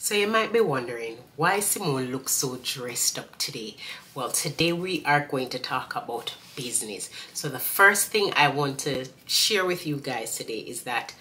So you might be wondering why Simone looks so dressed up today. Well, today we are going to talk about business. So the first thing I want to share with you guys today is that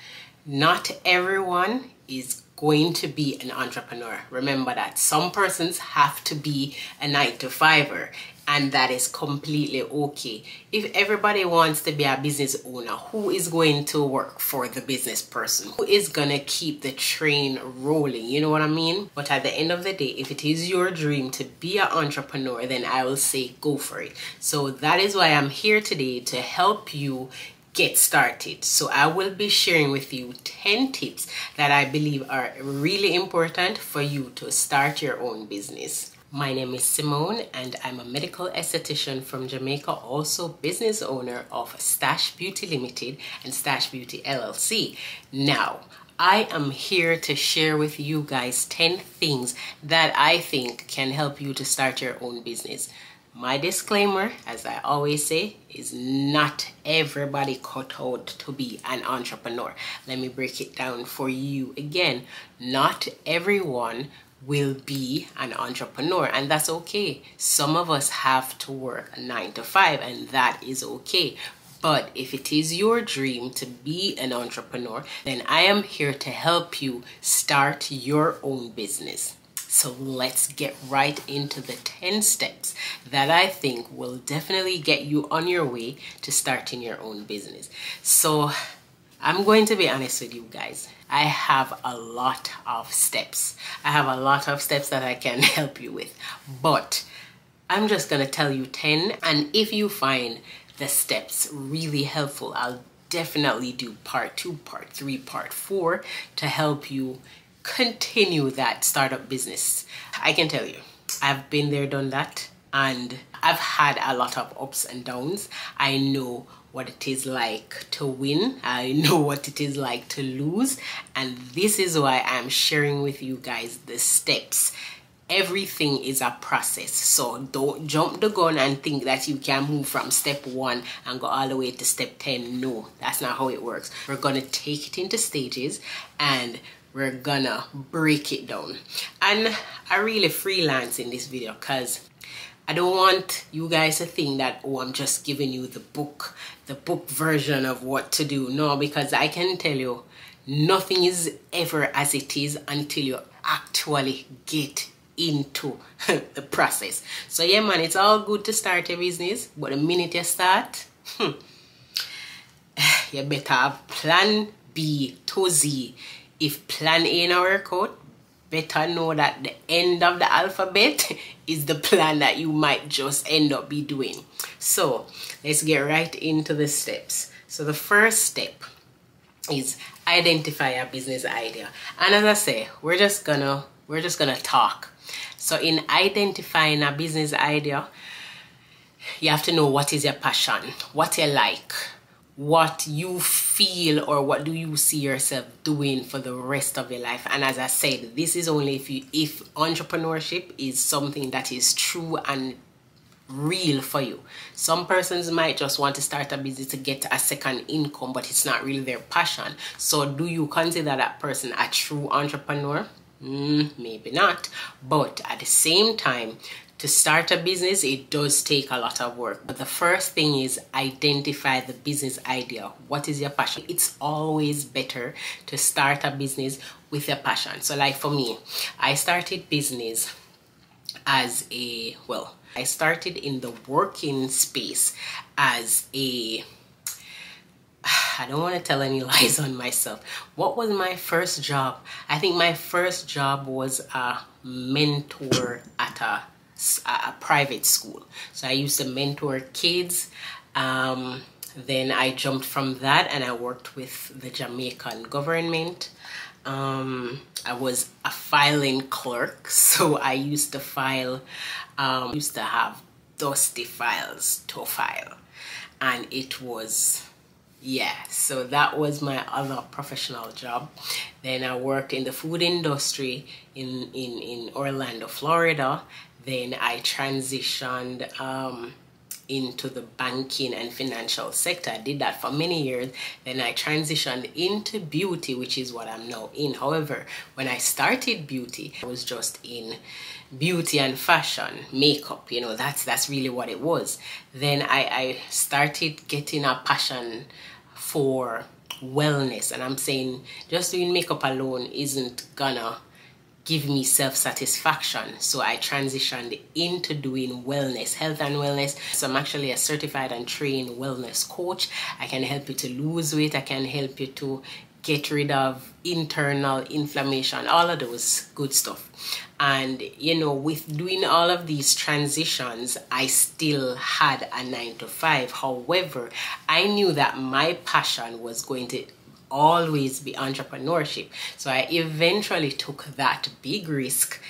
not everyone is going to be an entrepreneur. Remember that some persons have to be a 9-to-5er, and that is completely okay. If everybody wants to be a business owner, who is going to work for the business person? Who is gonna keep the train rolling? You know what I mean? But at the end of the day, if it is your dream to be an entrepreneur, then I will say go for it. So that is why I'm here today, to help you get started. So I will be sharing with you 10 tips that I believe are really important for you to start your own business. My name is Simone and I'm a medical esthetician from Jamaica, also business owner of Sta-sh Beauty Limited and Sta-sh Beauty LLC. Now, I am here to share with you guys 10 things that I think can help you to start your own business. My disclaimer, as I always say, is not everybody cut out to be an entrepreneur. Let me break it down for you again. Not everyone will be an entrepreneur, and that's okay. Some of us have to work a 9-to-5, and that is okay. But if it is your dream to be an entrepreneur, then I am here to help you start your own business. So let's get right into the 10 steps that I think will definitely get you on your way to starting your own business. So I'm going to be honest with you guys. I have a lot of steps. I have a lot of steps that I can help you with, but I'm just gonna tell you 10, and if you find the steps really helpful, I'll definitely do part 2, part 3, part 4 to help you continue that startup business. I can tell you, I've been there, done that, and I've had a lot of ups and downs. I know what it is like to win. I know what it is like to lose. And this is why I'm sharing with you guys the steps. Everything is a process. So don't jump the gun and think that you can move from step 1 and go all the way to step 10. No, that's not how it works. We're gonna take it into stages and we're gonna break it down. And I really freelance in this video because I don't want you guys to think that, oh, I'm just giving you the book version of what to do. No, because I can tell you, nothing is ever as it is until you actually get into the process. So yeah, man, it's all good to start a business, but the minute you start, you better have plan B to Z. If plan A not work out, better know that the end of the alphabet is the plan that you might just end up be doing. So let's get right into the steps. So the first step is identify a business idea. And as I say, we're just gonna talk. So in identifying a business idea, you have to know what is your passion, what you like, what you feel, or what do you see yourself doing for the rest of your life. And as I said, this is only if entrepreneurship is something that is true and real for you. Some persons might just want to start a business to get a second income, but it's not really their passion. So do you consider that person a true entrepreneur? Maybe not. But at the same time, to start a business, it does take a lot of work. But the first thing is identify the business idea. What is your passion? It's always better to start a business with your passion. So like for me, I started business as a, well, I started in the working space as a, I don't want to tell any lies on myself. What was my first job? I think my first job was a mentor at a private school. So I used to mentor kids. Then I jumped from that and I worked with the Jamaican government. I was a filing clerk, so I used to file, used to have dusty files to file, and it was, yeah, so that was my other professional job. Then I worked in the food industry in Orlando, Florida. Then I transitioned into the banking and financial sector. I did that for many years. Then I transitioned into beauty, which is what I'm now in. However, when I started beauty, I was just in beauty and fashion, makeup, you know, that's really what it was. Then I started getting a passion for wellness, and I'm saying just doing makeup alone isn't gonna give me self-satisfaction. So I transitioned into doing wellness, health and wellness. So I'm actually a certified and trained wellness coach. I can help you to lose weight. I can help you to get rid of internal inflammation, all of those good stuff. And you know, with doing all of these transitions, I still had a 9-to-5. However, I knew that my passion was going to always be entrepreneurship. So I eventually took that big risk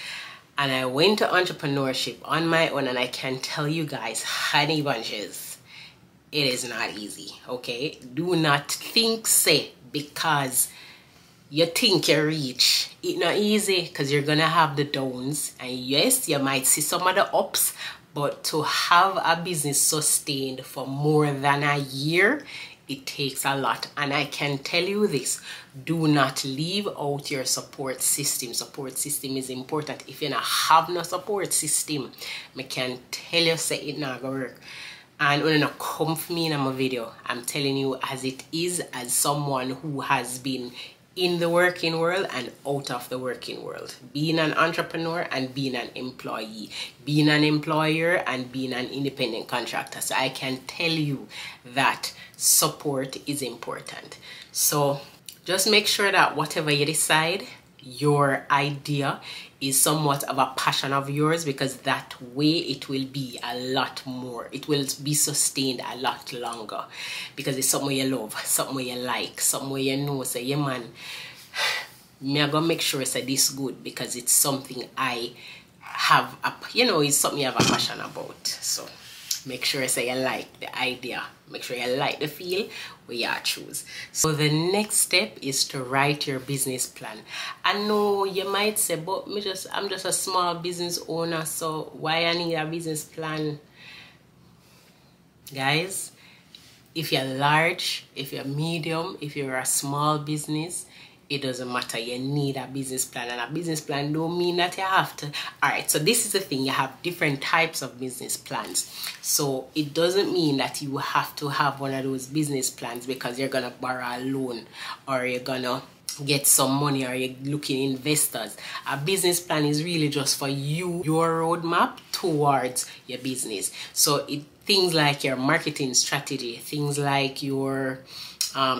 and I went to entrepreneurship on my own. And I can tell you guys, honey bunches, it is not easy. Okay, do not think say because you think you reach it not easy, because you're gonna have the downs, and yes, you might see some of the ups, but to have a business sustained for more than a year, it takes a lot. And I can tell you this, do not leave out your support system. Support system is important. If you don't have no support system, I can tell you say it not gonna work. And when you come for me in my video, I'm telling you as it is, as someone who has been in the working world and out of the working world, being an entrepreneur and being an employee, being an employer and being an independent contractor. So I can tell you that support is important. So just make sure that whatever you decide, your idea is somewhat of a passion of yours, because that way it will be a lot more, it will be sustained a lot longer, because it's something you love, something you like, something you know, say, yeah man, me I gonna make sure say this good because it's something I have, you know, it's something you have a passion about. So make sure say you like the idea, make sure you like the feel where you choose. So the next step is to write your business plan. I know you might say, but I'm just a small business owner, so why I need a business plan? Guys, if you're large, if you're medium, if you're a small business, it doesn't matter. You need a business plan, and a business plan don't mean that you have to. All right, so this is the thing, you have different types of business plans. So it doesn't mean that you have to have one of those business plans because you're gonna borrow a loan or you're gonna get some money or you're looking investors. A business plan is really just for you, your roadmap towards your business. So things like your marketing strategy, things like your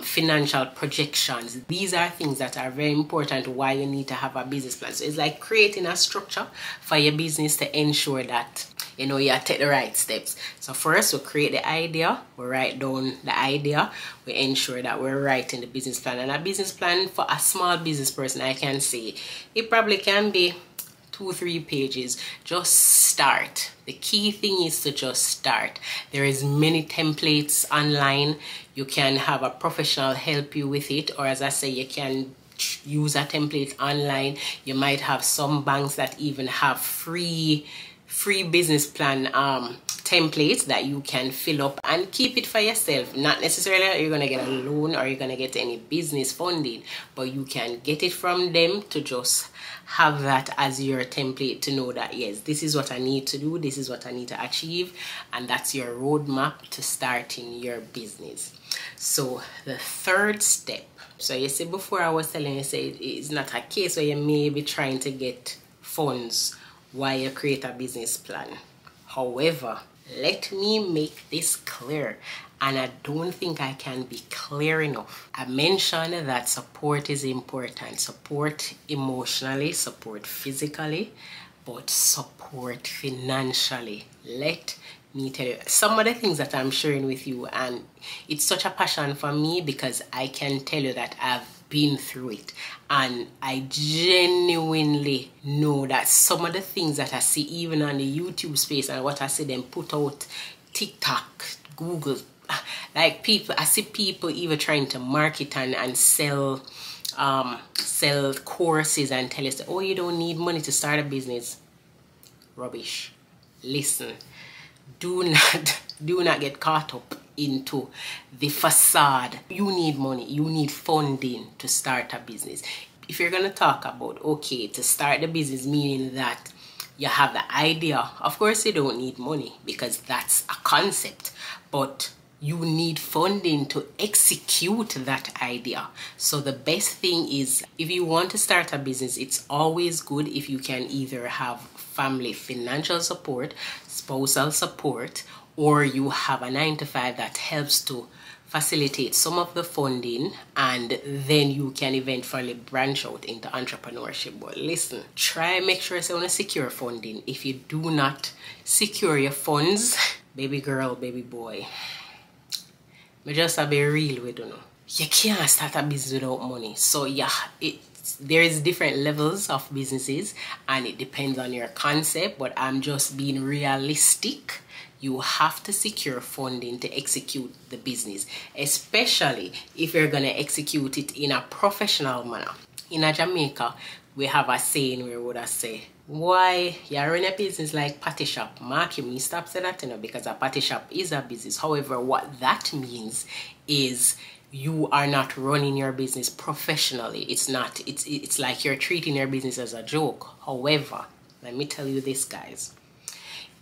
financial projections, these are things that are very important why you need to have a business plan. So it's like creating a structure for your business to ensure that you know you take the right steps. So first we create the idea, we write down the idea, we ensure that we're writing the business plan. And a business plan for a small business person, I can say it probably can be 2-3 pages. Just start. The key thing is to just start. There is many templates online. You can have a professional help you with it, or as I say, you can use a template online. You might have some banks that even have free business plan templates that you can fill up and keep it for yourself. Not necessarily that you're gonna get a loan or you're gonna get any business funding, but you can get it from them to just have that as your template to know that yes, this is what I need to do, this is what I need to achieve, and that's your roadmap to starting your business. So the third step, so you see before I was telling you, say it's not a case where you may be trying to get funds while you create a business plan. However, let me make this clear, and I don't think I can be clear enough. I mentioned that support is important. Support emotionally, support physically, but support financially. Let me tell you some of the things that I'm sharing with you, and it's such a passion for me because I can tell you that I've been through it, and I genuinely know that some of the things that I see even on the YouTube space and what I see them put out, TikTok, Google, like people, I see people even trying to market and sell courses and tell us, oh, you don't need money to start a business. Rubbish. Listen, do do not get caught up into the facade. You need money, you need funding to start a business. If you're going to talk about, okay, to start the business, meaning that you have the idea, of course you don't need money because that's a concept, but you need funding to execute that idea. So the best thing is, if you want to start a business, it's always good if you can either have family financial support, spousal support, or you have a 9-to-5 that helps to facilitate some of the funding, and then you can eventually branch out into entrepreneurship. But listen, try and make sure you want to secure funding. If you do not secure your funds, baby girl, baby boy, I just be real with you. You can't start a business without money. So yeah, there is different levels of businesses and it depends on your concept, but I'm just being realistic. You have to secure funding to execute the business, especially if you're going to execute it in a professional manner. In Jamaica, we have a saying where we would say, why you're running a business like patty shop? Mark me, stop saying that, because a patty shop is a business. However, what that means is you are not running your business professionally. It's like you're treating your business as a joke. However, let me tell you this, guys.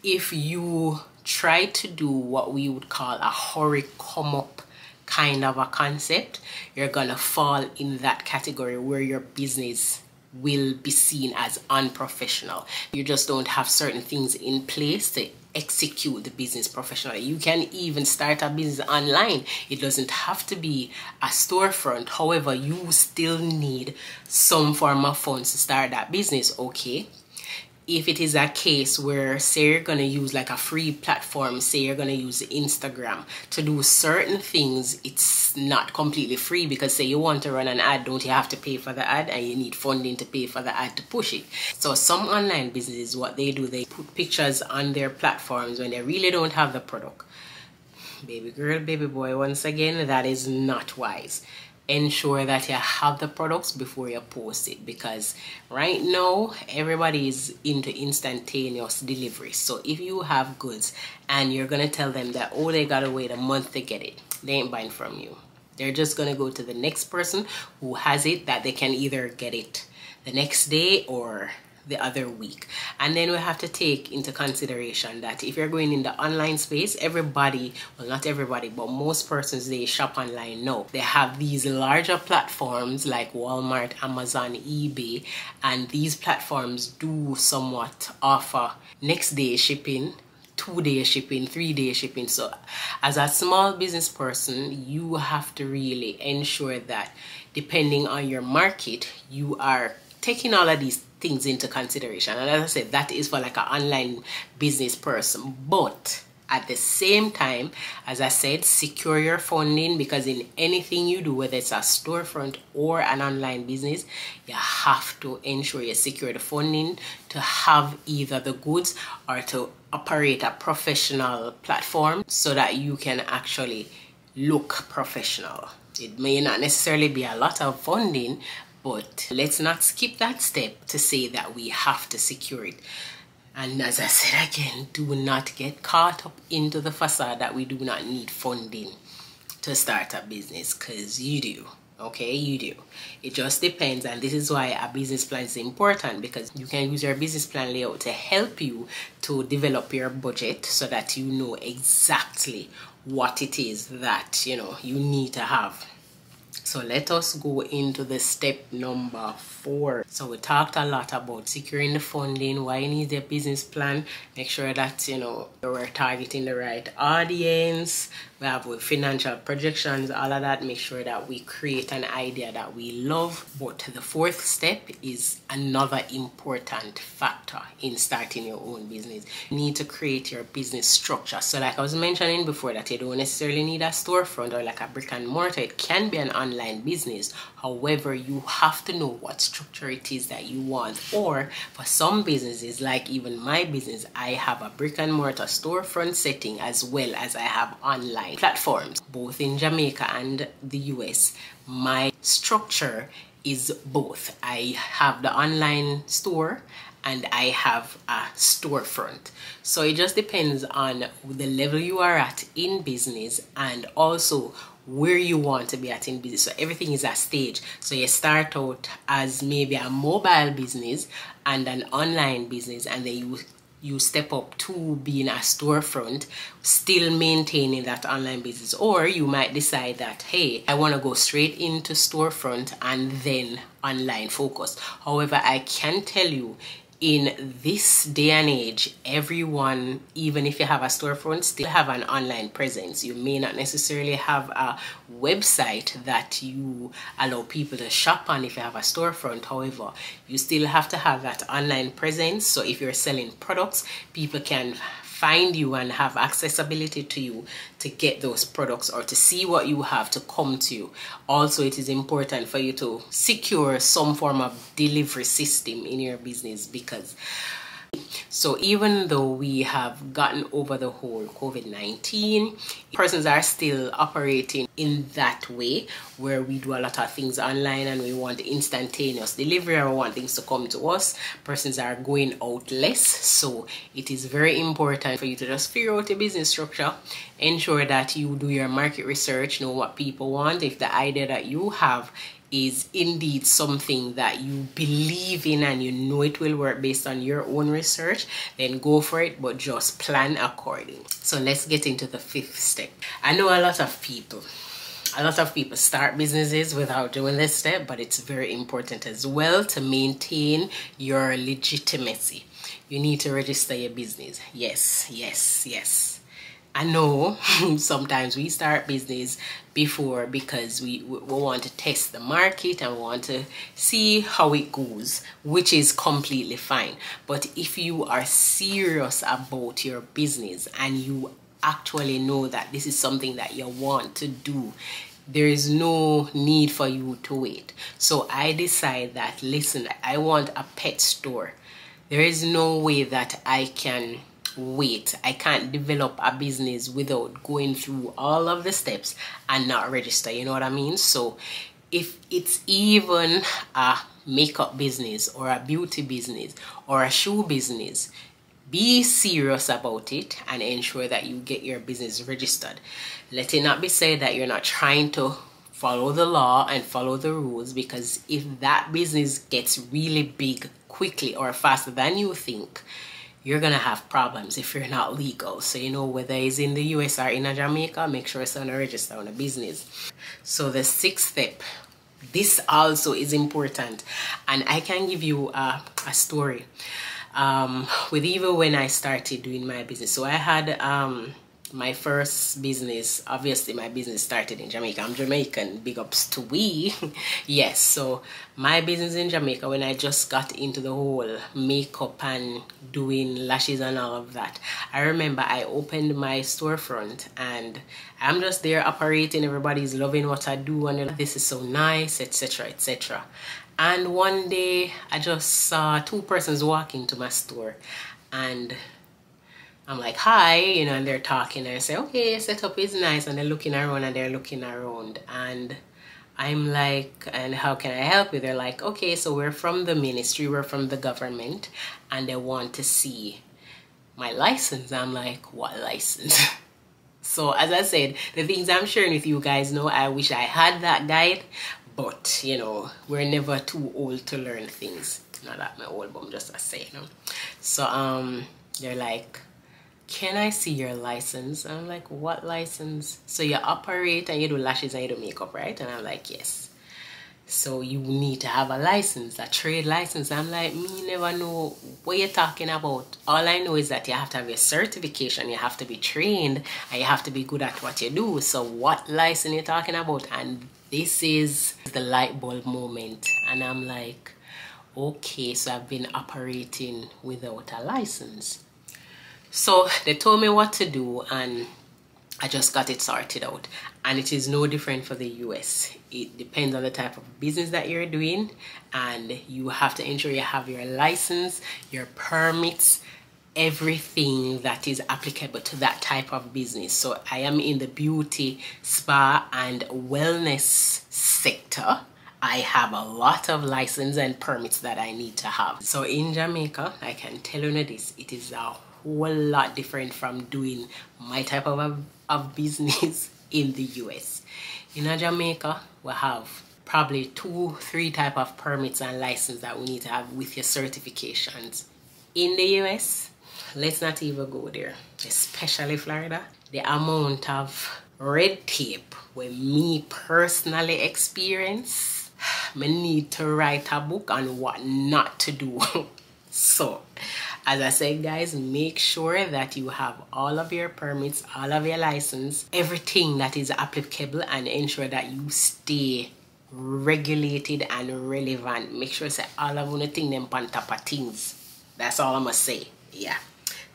If you try to do what we would call a hurry come up kind of a concept, you're gonna fall in that category where your business will be seen as unprofessional. You just don't have certain things in place to execute the business professionally. You can even start a business online. It doesn't have to be a storefront. However, you still need some form of funds to start that business, okay? If it is a case where, say you're going to use like a free platform, say you're going to use Instagram to do certain things, it's not completely free, because say you want to run an ad, don't you have to pay for the ad, and you need funding to pay for the ad to push it. So some online businesses, what they do, they put pictures on their platforms when they really don't have the product. Baby girl, baby boy, once again, that is not wise. Ensure that you have the products before you post it, because right now everybody is into instantaneous delivery. So if you have goods and you're gonna tell them that, oh, they gotta wait a month to get it, they ain't buying from you. They're just gonna go to the next person who has it, that they can either get it the next day or the other week. And then we have to take into consideration that if you're going in the online space, everybody, well, not everybody, but most persons, they shop online now. They have these larger platforms like Walmart, Amazon, eBay, and these platforms do somewhat offer next day shipping, 2-day shipping, 3-day shipping. So as a small business person, you have to really ensure that depending on your market, you are taking all of these things into consideration. And as I said, that is for like an online business person. But at the same time, as I said, secure your funding, because in anything you do, whether it's a storefront or an online business, you have to ensure you secure the funding to have either the goods or to operate a professional platform so that you can actually look professional. It may not necessarily be a lot of funding, but let's not skip that step to say that we have to secure it. And as I said again, do not get caught up into the facade that we do not need funding to start a business, because you do. Okay, you do. It just depends, and this is why a business plan is important, because you can use your business plan layout to help you to develop your budget so that you know exactly what it is that you need to have. So let us go into the step number 4. So we talked a lot about securing the funding, why you need a business plan, make sure that we're targeting the right audience, we have financial projections, all of that, make sure that we create an idea that we love. But the 4th step is another important factor in starting your own business. You need to create your business structure. So like I was mentioning before, that you don't necessarily need a storefront or like a brick and mortar. It can be an online business. However, you have to know what structure it is that you want. Or for some businesses, like even my business, I have a brick and mortar storefront setting as well as I have online platforms, both in Jamaica and the US. My structure is both. I have the online store and I have a storefront. So it just depends on the level you are at in business and also where you want to be at in business. So everything is a stage. So you start out as maybe a mobile business and an online business, and then you step up to being a storefront, still maintaining that online business. Or you might decide that, hey, I want to go straight into storefront and then online focus. However, I can tell you, in this day and age, everyone, even if you have a storefront, still have an online presence. You may not necessarily have a website that you allow people to shop on if you have a storefront. However, you still have to have that online presence. So if you're selling products, people can find you and have accessibility to you to get those products or to see what you have, to come to you. Also, it is important for you to secure some form of delivery system in your business, because so even though we have gotten over the whole COVID-19, persons are still operating in that way where we do a lot of things online and we want instantaneous delivery or want things to come to us. Persons are going out less. So it is very important for you to just figure out your business structure, ensure that you do your market research, know what people want. If the idea that you have is indeed something that you believe in and you know it will work based on your own research, then go for it, but just plan according. So let's get into the 5th step. I know a lot of people start businesses without doing this step, but it's very important as well to maintain your legitimacy. You need to register your business. Yes. I know sometimes we start business before because we want to test the market and we want to see how it goes, which is completely fine. But if you are serious about your business and you actually know that this is something that you want to do, there is no need for you to wait. So I decide that, listen, I want a pet store. There is no way that I can wait. I can't develop a business without going through all of the steps and not register. You know what I mean? So if it's even a makeup business or a beauty business or a shoe business, be serious about it and ensure that you get your business registered. Let it not be said that you're not trying to follow the law and follow the rules, because if that business gets really big quickly or faster than you think, you're gonna have problems if you're not legal. So you know, whether it's in the US or in Jamaica, make sure it's on a register on a business. So the 6th step, this also is important, and I can give you a story with even when I started doing my business. So I had my first business. Obviously my business started in Jamaica. I'm Jamaican, big ups to we. Yes, so my business in Jamaica, when I just got into the whole makeup and doing lashes and all of that, I remember I opened my storefront and I'm just there operating. Everybody's loving what I do and this is so nice, etc, etc. And one day I just saw 2 persons walk into my store and I'm like, hi, you know, and they're talking and I say, okay, setup is nice, and they're looking around and they're looking around and I'm like, and how can I help you? They're like, okay, so we're from the ministry, we're from the government, and they want to see my license. I'm like, what license? So as I said, the things I'm sharing with you guys know, I wish I had that guide, but you know, we're never too old to learn things. Not that I'm old, but I'm just a say, you know. So they're like, can I see your license? And I'm like, what license? So you operate and you do lashes and you do makeup, right? And I'm like, yes. So you need to have a license, a trade license. I'm like, me never know what you're talking about. All I know is that you have to have your certification, you have to be trained, and you have to be good at what you do. So what license you're talking about? And this is the light bulb moment. And I'm like, okay, so I've been operating without a license. So they told me what to do and I just got it sorted out. And it is no different for the US. It depends on the type of business that you're doing, and you have to ensure you have your license, your permits, everything that is applicable to that type of business. So I am in the beauty, spa and wellness sector, I have a lot of license and permits that I need to have. So in Jamaica, I can tell you this, it is a whole lot different from doing my type of business in the US. In Jamaica, we have probably 2-3 type of permits and license that we need to have with your certifications. In the US, let's not even go there, especially Florida. The amount of red tape when me personally experience, I need to write a book on what not to do. So, as I said, guys, make sure that you have all of your permits, all of your license, everything that is applicable, and ensure that you stay regulated and relevant. Make sure say all of the thing them on top of things. That's all I'm gonna say. Yeah.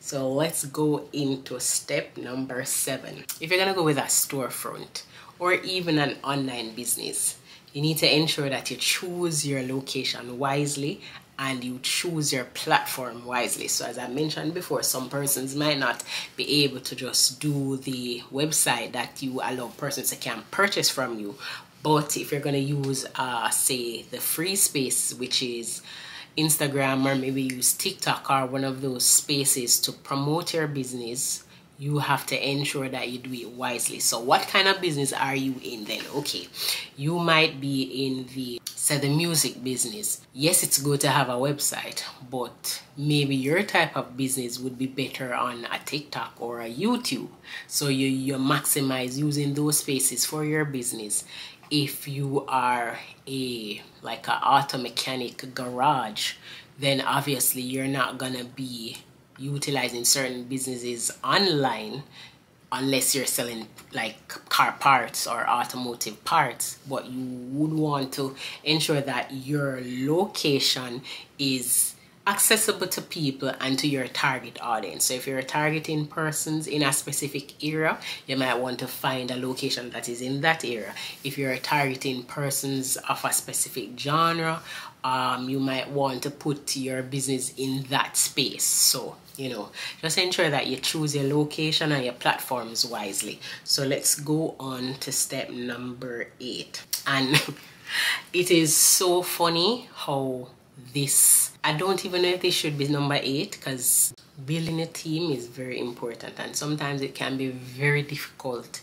So let's go into step number 7. If you're gonna go with a storefront or even an online business, you need to ensure that you choose your location wisely and you choose your platform wisely. So as I mentioned before, some persons might not be able to just do the website that you allow persons to can purchase from you. But if you're going to use, say, the free space, which is Instagram, or maybe use TikTok or one of those spaces to promote your business, you have to ensure that you do it wisely. So what kind of business are you in then? Okay, you might be in the, say, the music business. Yes, it's good to have a website, but maybe your type of business would be better on a TikTok or a YouTube. So you maximize using those spaces for your business. If you are like an auto mechanic garage, then obviously you're not gonna be utilizing certain businesses online unless you're selling like car parts or automotive parts. But you would want to ensure that your location is accessible to people and to your target audience. So if you're targeting persons in a specific area, you might want to find a location that is in that area. If you're targeting persons of a specific genre, you might want to put your business in that space. So, you know, just ensure that you choose your location and your platforms wisely. So let's go on to step number 8. And it is so funny how this, I don't even know if this should be number 8, because building a team is very important and sometimes it can be very difficult,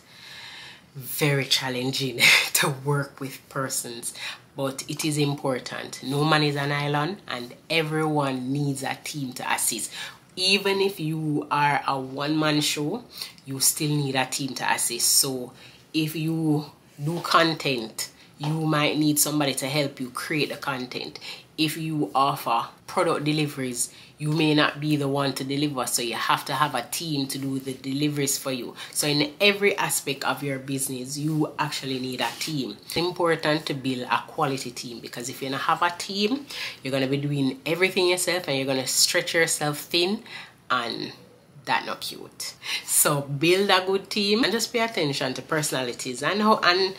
very challenging to work with persons, but it is important. No man is an island and everyone needs a team to assist. Even if you are a one-man show, you still need a team to assist. So if you do content, you might need somebody to help you create the content. If you offer product deliveries, you may not be the one to deliver, so you have to have a team to do the deliveries for you. So in every aspect of your business, you actually need a team. It's important to build a quality team, because if you don't have a team, you're going to be doing everything yourself and you're going to stretch yourself thin, and that's not cute. So build a good team and just pay attention to personalities and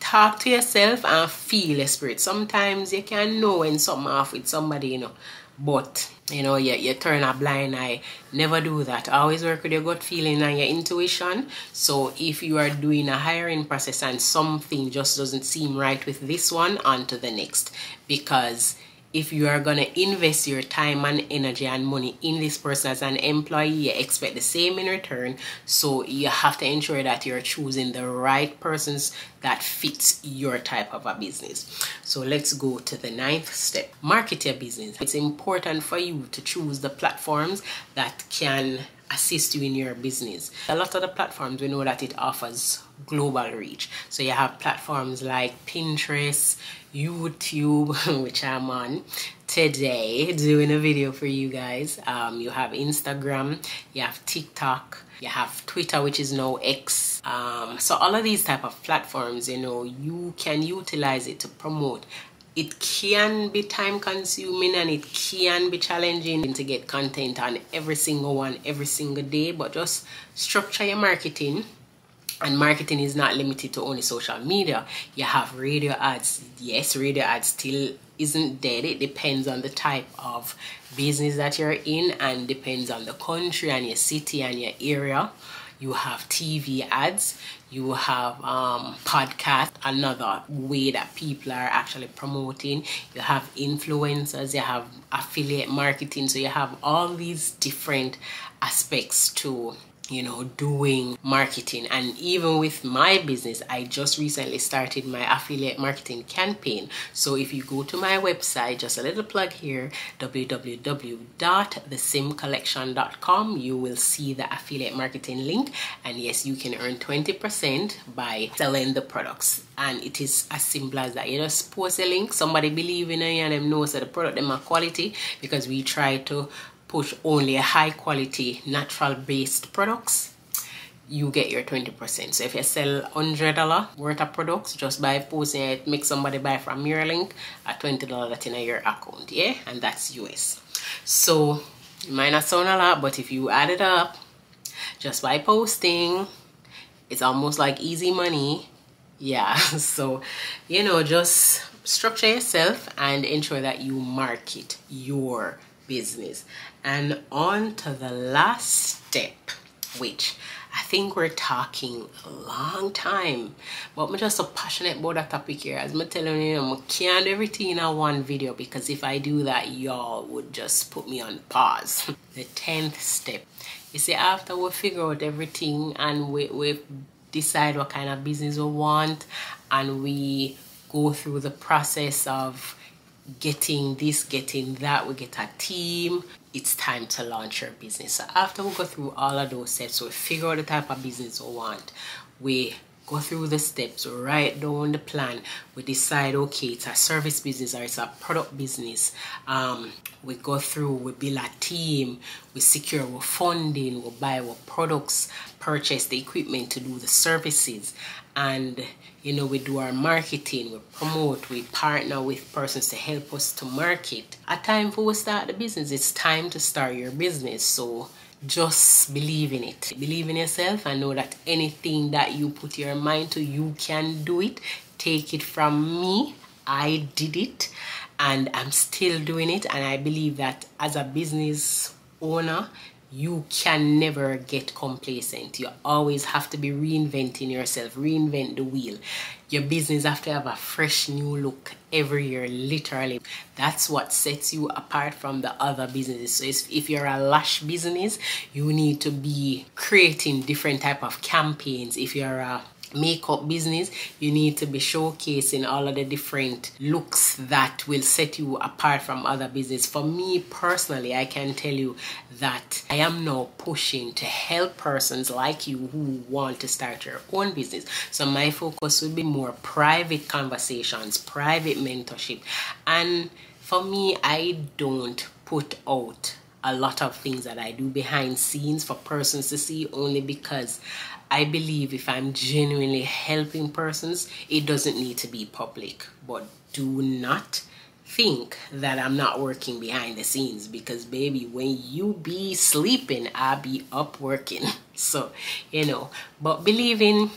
talk to yourself and feel your spirit. Sometimes you can know when something off with somebody, you know, but you know, you turn a blind eye. Never do that. Always work with your gut feeling and your intuition. So if you are doing a hiring process and something just doesn't seem right with this one, on to the next. Because if you are going to invest your time and energy and money in this person as an employee, you expect the same in return. So you have to ensure that you're choosing the right persons that fits your type of a business. So let's go to the 9th step. Market your business. It's important for you to choose the platforms that can assist you in your business. A lot of the platforms, we know that it offers global reach. So you have platforms like Pinterest, YouTube, which I'm on today doing a video for you guys. You have Instagram, you have TikTok, you have Twitter, which is now X. So all of these type of platforms, you know, you can utilize it to promote. It can be time consuming and it can be challenging to get content on every single one every single day, but just structure your marketing. And marketing is not limited to only social media. You have radio ads. Yes, radio ads still isn't dead. It depends on the type of business that you're in and depends on the country and your city and your area. you have TV ads, you have podcast, another way that people are actually promoting, you have influencers, you have affiliate marketing. So you have all these different aspects to doing marketing. And even with my business, I just recently started my affiliate marketing campaign. So if you go to my website, just a little plug here, www.thesimcollection.com, you will see the affiliate marketing link. And yes, you can earn 20% by selling the products. And it is as simple as that. You just post a link, somebody believe in it, and them knows that the product them are quality, because we try to push only a high quality natural based products. You get your 20%. So if you sell $100 worth of products, just by posting it, make somebody buy from your link at $20 that's in your account, yeah, and that's US. So it might not sound a lot, but if you add it up just by posting, it's almost like easy money. Yeah. So just structure yourself and ensure that you market your business. And on to the last step, which I think we're talking a long time, but I'm just so passionate about that topic here. As I'm telling you, I can't do everything in a one video, because if I do that, y'all would just put me on pause. The 10th step. You see, after we figure out everything and we decide what kind of business we want, and we go through the process of getting this, getting that, we get a team, it's time to launch your business. So after we go through all of those steps, we figure out the type of business we want, we go through the steps, we write down the plan, we decide, okay, it's a service business or it's a product business. We go through, we build a team, we secure our funding, we buy our products, purchase the equipment to do the services, and we do our marketing, we promote, we partner with persons to help us to market. A time for we start the business, it's time to start your business. So just believe in it. Believe in yourself and know that anything that you put your mind to, you can do it. Take it from me, I did it and I'm still doing it. And I believe that as a business owner, you can never get complacent. You always have to be reinventing yourself, reinvent the wheel. Your business have to have a fresh new look every year, literally. That's what sets you apart from the other businesses. So if you're a lash business, you need to be creating different type of campaigns. If you're a makeup business, you need to be showcasing all of the different looks that will set you apart from other business. For me personally, I can tell you that I am now pushing to help persons like you who want to start your own business. So my focus will be more private conversations, private mentorship. And for me, I don't put out a lot of things that I do behind scenes for persons to see, only because I believe if I'm genuinely helping persons, it doesn't need to be public. But do not think that I'm not working behind the scenes, because baby, when you be sleeping, I be up working. So but believe in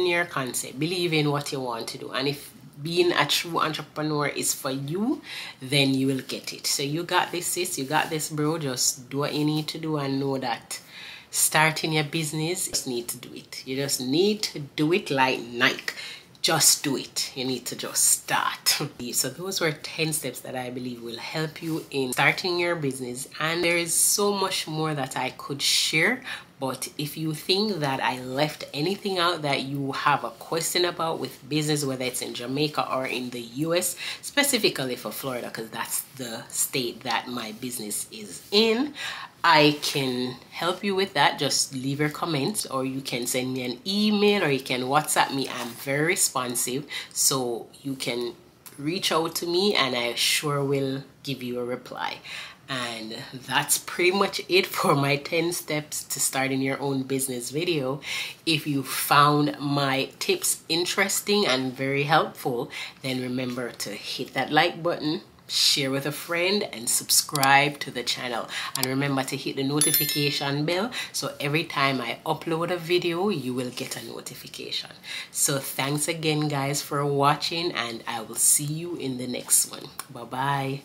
your concept, believe in what you want to do, and if being a true entrepreneur is for you, then you will get it. So you got this, sis, you got this, bro. Just do what you need to do and know that starting your business, you just need to do it. You just need to do it like Nike. Just do it. You need to just start. So those were 10 steps that I believe will help you in starting your business. And there is so much more that I could share. But if you think that I left anything out that you have a question about with business, whether it's in Jamaica or in the US, specifically for Florida, because that's the state that my business is in, I can help you with that. Just leave your comments, or you can send me an email, or you can WhatsApp me. I'm very responsive, so you can reach out to me and I sure will give you a reply. And that's pretty much it for my 10 steps to starting your own business video. If you found my tips interesting and very helpful, then remember to hit that like button, share with a friend, and subscribe to the channel. And remember to hit the notification bell, so every time I upload a video, you will get a notification. So thanks again, guys, for watching, and I will see you in the next one. Bye-bye.